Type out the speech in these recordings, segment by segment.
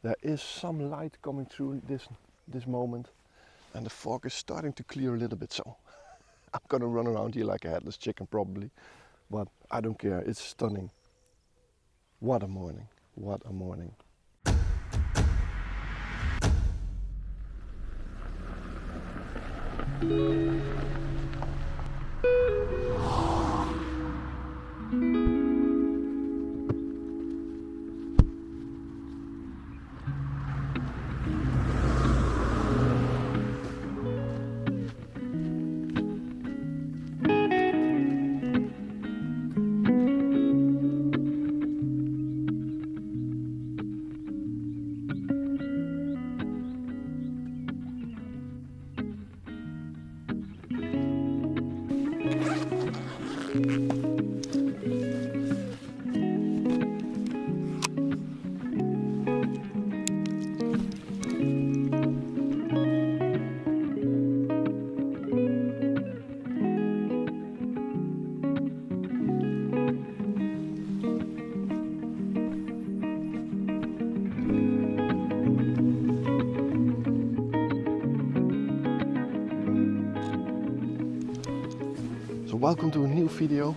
There is some light coming through this moment, and the fog is starting to clear a little bit, so I'm gonna run around here like a headless chicken probably, but I don't care, it's stunning. What a morning, what a morning. Welcome to a new video,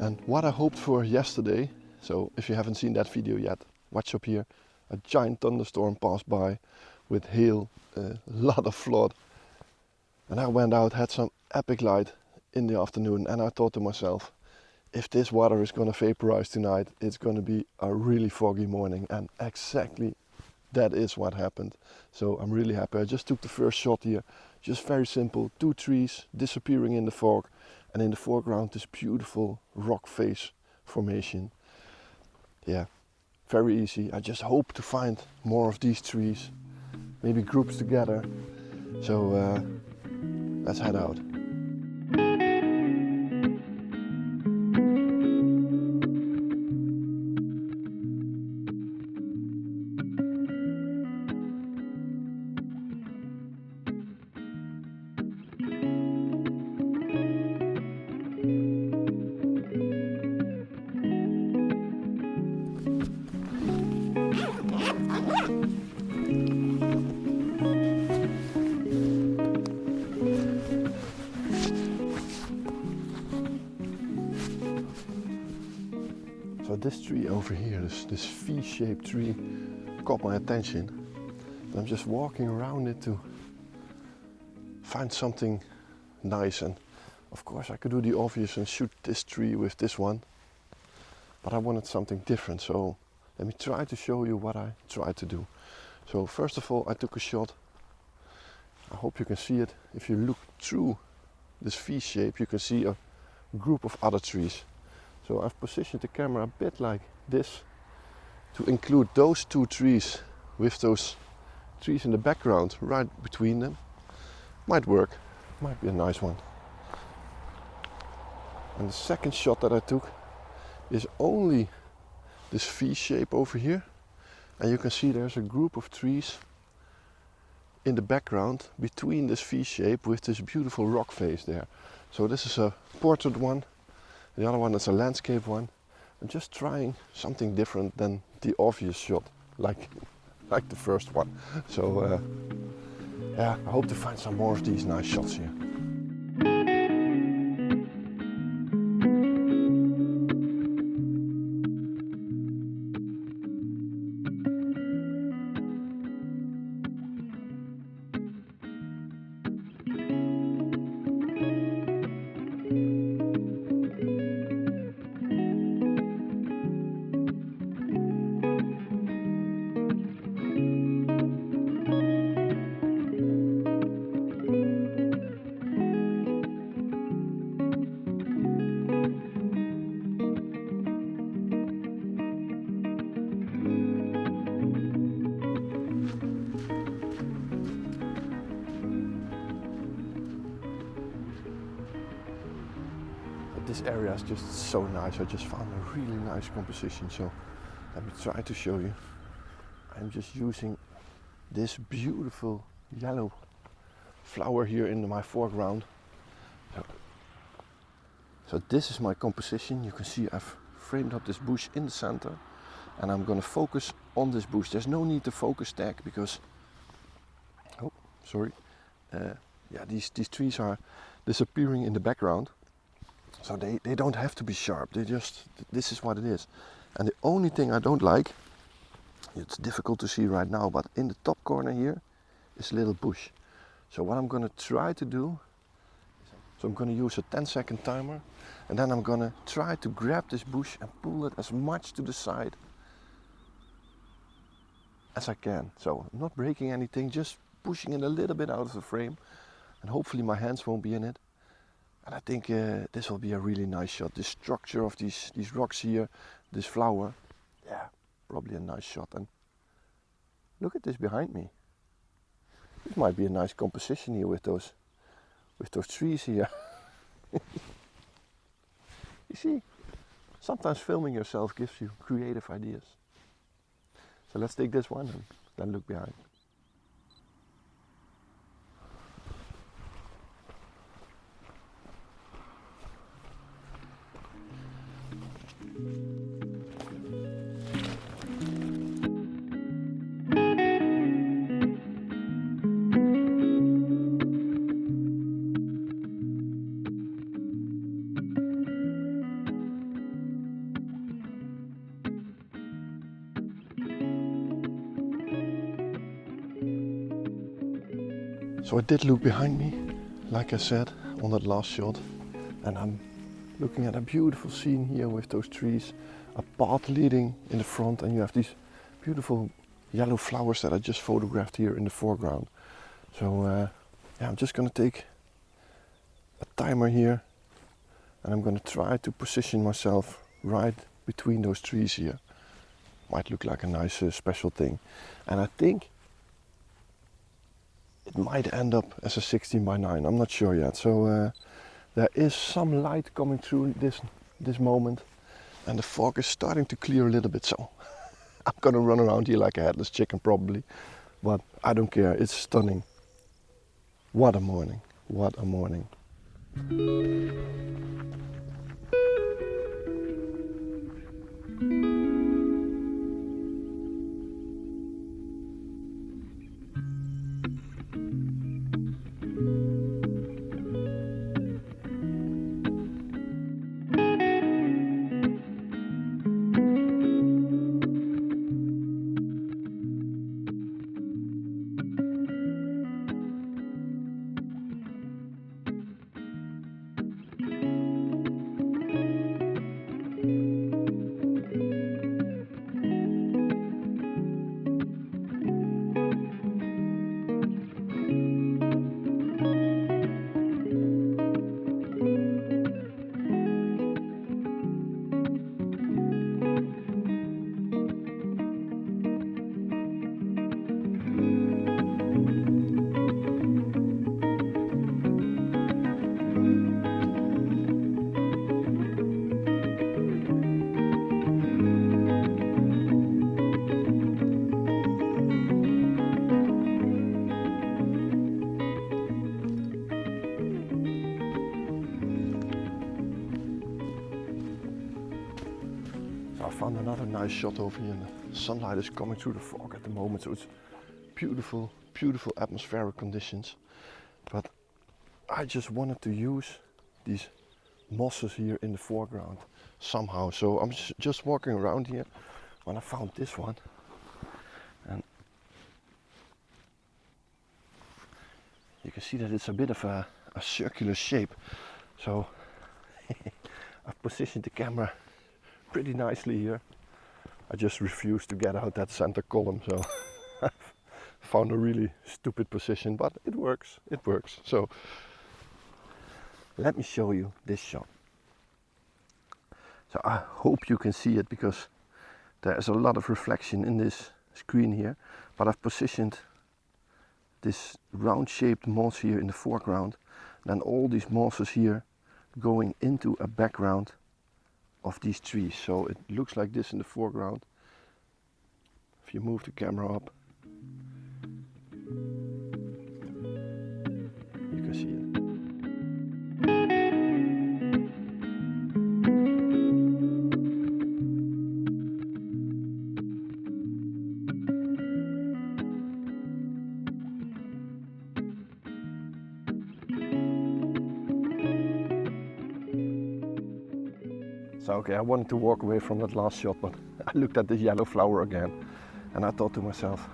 and what I hoped for yesterday, so if you haven't seen that video yet, watch up here. A giant thunderstorm passed by with hail, a lot of flood, and I went out, had some epic light in the afternoon, and I thought to myself, if this water is going to vaporize tonight, it's going to be a really foggy morning, and exactly that is what happened. So I'm really happy. I just took the first shot here. Just very simple, 2 trees disappearing in the fog, and in the foreground this beautiful rock face formation. Yeah, very easy. I just hope to find more of these trees, maybe groups together. So let's head out. So this tree over here, this V-shaped tree, caught my attention. And I'm just walking around it to find something nice. And of course I could do the obvious and shoot this tree with this one, but I wanted something different. So let me try to show you what I tried to do. So first of all, I took a shot. I hope you can see it. If you look through this V shape, you can see a group of other trees. So I've positioned the camera a bit like this to include those 2 trees with those trees in the background right between them. Might work, might be a nice one. And the second shot that I took is only this V shape over here. And you can see there's a group of trees in the background between this V shape with this beautiful rock face there. So this is a portrait one. The other one is a landscape one. I'm just trying something different than the obvious shot, like the first one. So yeah, I hope to find some more of these nice shots here. This area is just so nice. I just found a really nice composition, so let me try to show you. I'm just using this beautiful yellow flower here in my foreground. So this is my composition. You can see I've framed up this bush in the center, and I'm gonna focus on this bush. There's no need to focus tag because, oh, sorry, yeah, these trees are disappearing in the background, so they don't have to be sharp. They just, this is what it is. And the only thing I don't like, it's difficult to see right now, but in the top corner here is a little bush. So what I'm gonna try to do, so I'm gonna use a 10-second timer, and then I'm gonna try to grab this bush and pull it as much to the side as I can. So I'm not breaking anything, just pushing it a little bit out of the frame, and hopefully my hands won't be in it. And I think this will be a really nice shot. The structure of these rocks here, this flower, yeah, probably a nice shot. And look at this behind me. This might be a nice composition here with those trees here. You see, sometimes filming yourself gives you creative ideas. So let's take this one and then look behind. So I did look behind me, like I said, on that last shot, and I'm looking at a beautiful scene here with those trees, a path leading in the front, and you have these beautiful yellow flowers that I just photographed here in the foreground. So yeah, I'm just gonna take a timer here, and I'm gonna try to position myself right between those trees here. Might look like a nice special thing, and I think it might end up as a 16:9. I'm not sure yet. So there is some light coming through this moment, and the fog is starting to clear a little bit. So I'm gonna run around here like a headless chicken probably, but I don't care. It's stunning. What a morning! What a morning! I found another nice shot over here, and the sunlight is coming through the fog at the moment, so it's beautiful, beautiful atmospheric conditions. But I just wanted to use these mosses here in the foreground somehow. So I'm just walking around here when I found this one, and you can see that it's a bit of a circular shape. So I've positioned the camera pretty nicely here. I just refused to get out that center column, so I found a really stupid position, but it works, it works. So let me show you this shot. So I hope you can see it, because there is a lot of reflection in this screen here, but I've positioned this round shaped moss here in the foreground, then all these mosses here going into a background of these trees. So it looks like this in the foreground. If you move the camera up, you can see it. So okay, I wanted to walk away from that last shot, but I looked at the yellow flower again and I thought to myself,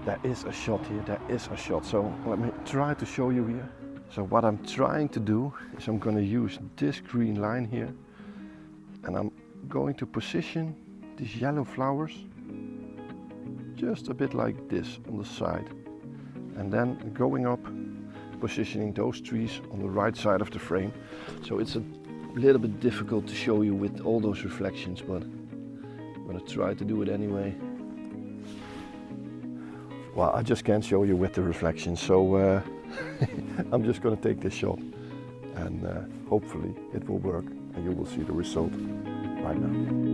there is a shot here, there is a shot. So let me try to show you here. So what I'm trying to do is I'm going to use this green line here and I'm going to position these yellow flowers just a bit like this on the side, and then going up, positioning those trees on the right side of the frame. So it's a little bit difficult to show you with all those reflections, but I'm gonna try to do it anyway. Well, I just can't show you with the reflections, so I'm just gonna take this shot and hopefully it will work and you will see the result right now.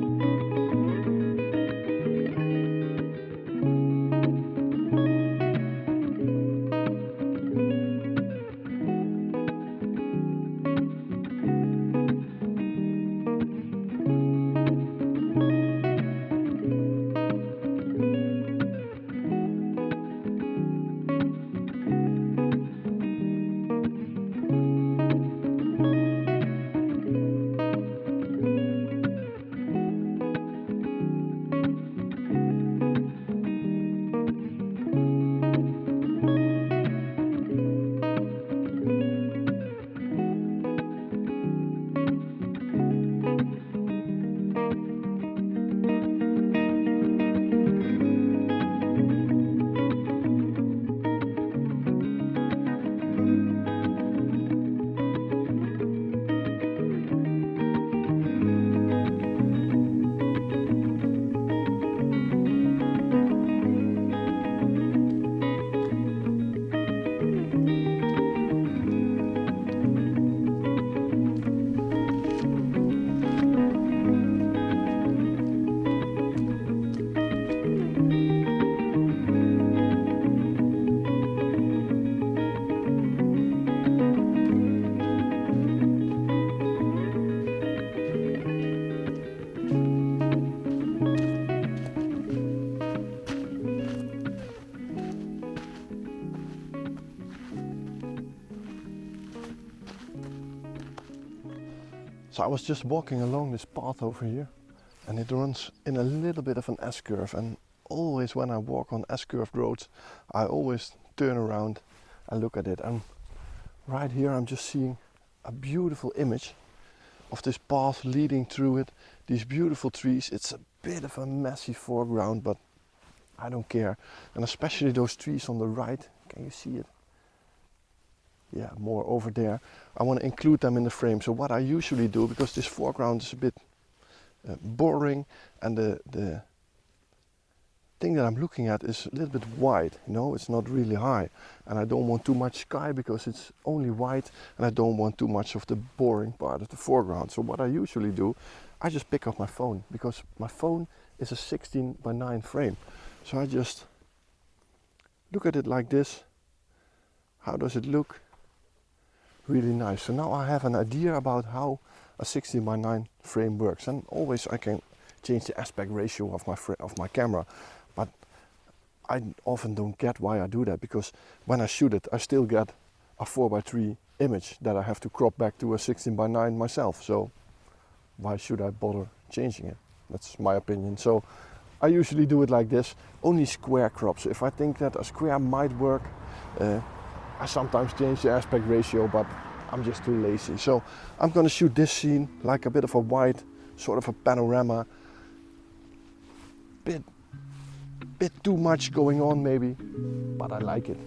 So I was just walking along this path over here and it runs in a little bit of an S-curve, and always when I walk on S-curved roads I always turn around and look at it, and right here I'm just seeing a beautiful image of this path leading through it, these beautiful trees. It's a bit of a messy foreground, but I don't care, and especially those trees on the right. Can you see it? Yeah, more over there. I want to include them in the frame. So what I usually do, because this foreground is a bit boring and the thing that I'm looking at is a little bit wide, you know, it's not really high, and I don't want too much sky because it's only white, and I don't want too much of the boring part of the foreground. So what I usually do, I just pick up my phone, because my phone is a 16:9 frame. So I just look at it like this. How does it look? Really nice. So now I have an idea about how a 16:9 frame works, and always I can change the aspect ratio of my camera, but I often don't get why I do that, because when I shoot it I still get a 4:3 image that I have to crop back to a 16:9 myself. So why should I bother changing it? That's my opinion. So I usually do it like this, only square crops. If I think that a square might work, I sometimes change the aspect ratio, but I'm just too lazy. So I'm gonna shoot this scene like a bit of a wide, sort of a panorama. Bit too much going on maybe, but I like it.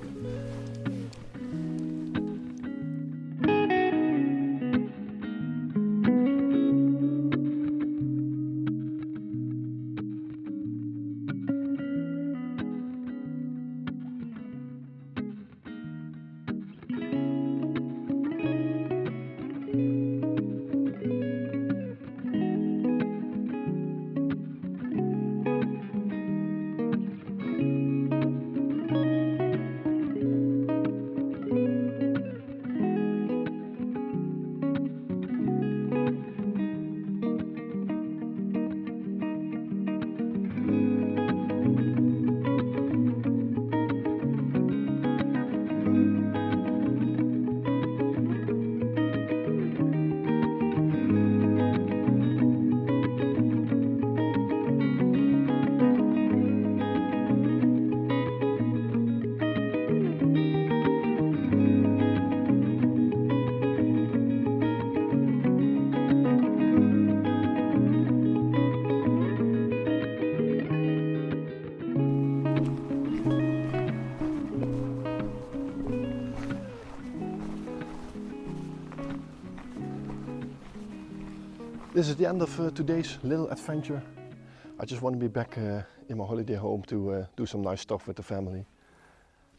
This is the end of today's little adventure. I just want to be back in my holiday home to do some nice stuff with the family.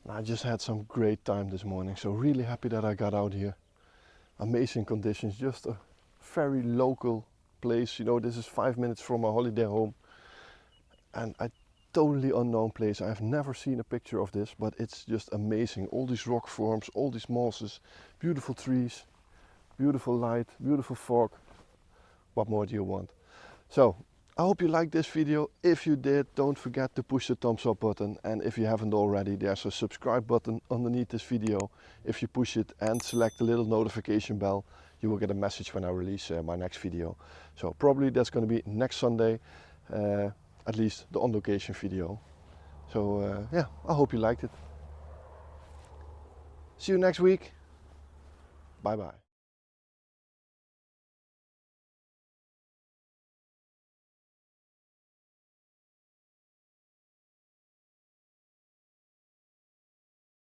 I just had some great time this morning, so really happy that I got out here. Amazing conditions, just a very local place. You know, this is 5 minutes from my holiday home, and a totally unknown place. I've never seen a picture of this, but it's just amazing. All these rock forms, all these mosses, beautiful trees, beautiful light, beautiful fog. What more do you want? So I hope you liked this video. If you did, don't forget to push the thumbs up button, and if you haven't already, there's a subscribe button underneath this video. If you push it and select the little notification bell, you will get a message when I release my next video. So probably that's going to be next Sunday, at least the on location video. So yeah, I hope you liked it. See you next week. Bye bye.